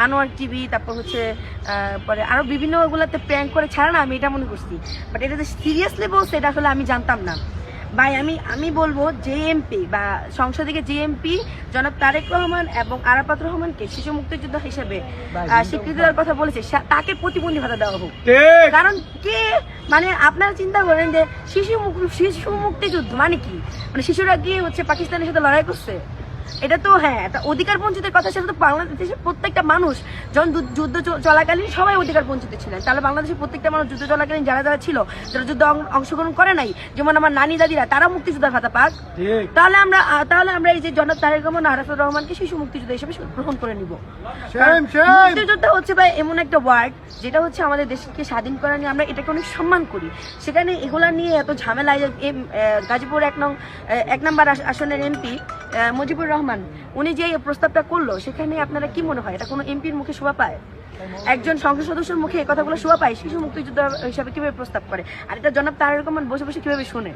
Anwar TV, তারপর হচ্ছে পরে আরো বিভিন্ন ওগুলাতে প্র্যাঙ্ক করে ছাড়া না, আমি এটা মনে করছি। বাট এটা যে সিরিয়াসলি বলছে এটা আসলে আমি জানতাম না ভাই। আমি বলবো যে এমপি বা সংসদে যে এমপি জনাব তারেক রহমান এবং আরাফাত রহমানকে শিশু মুক্তিযোদ্ধা হিসেবে স্বীকৃতি দেওয়ার কথা বলেছে, তাকে প্রতিবন্ধী ভাতা দেওয়া হোক। কারণ কে মানে আপনারা চিন্তা করেন যে শিশু মুক্তিযুদ্ধ মানে কি, মানে শিশুরা গিয়ে হচ্ছে পাকিস্তানের সাথে লড়াই করছে, এটা তো হ্যাঁ একটা অধিকার বঞ্চিতের কথা। সেটা তো বাংলাদেশের প্রত্যেকটা মানুষ যখন যুদ্ধ চলাকালীন সবাই অধিকার বঞ্চিত ছিলেন, তাহলে বাংলাদেশের প্রত্যেকটা মানুষ যুদ্ধ চলাকালীন যারা যারা ছিল, যারা যুদ্ধ অংশগ্রহণ করে নাই, যেমন আমার নানি দাদিরা, তারা মুক্তিযোদ্ধার ভাতা পাক। তাহলে আমরা এই যে জনাব তারেক রহমান আরাফাত রহমানকে শিশু মুক্তিযোদ্ধা হিসেবে গ্রহণ করে নিব। মুক্তিযোদ্ধা হচ্ছে ভাই এমন একটা ওয়ার্ড যেটা হচ্ছে আমাদের দেশকে স্বাধীন করা নিয়ে আমরা এটাকে অনেক সম্মান করি। সেখানে এগুলা নিয়ে এত ঝামেলা। গাজীপুর 1 নম্বর আসনের এমপি মুজিবুর রহমান উনি যে প্রস্তাবটা করলো, সেখানে আপনারা কি মনে হয় এটা কোনো এমপির মুখে শোভা পায়? একজন সংসদ সদস্যের মুখে এই কথাগুলো শোভা পায়? শিশু মুক্তিযোদ্ধা হিসাবে কিভাবে প্রস্তাব করে? আর এটা জনাব তারেক রহমান বসে বসে কিভাবে শোনে?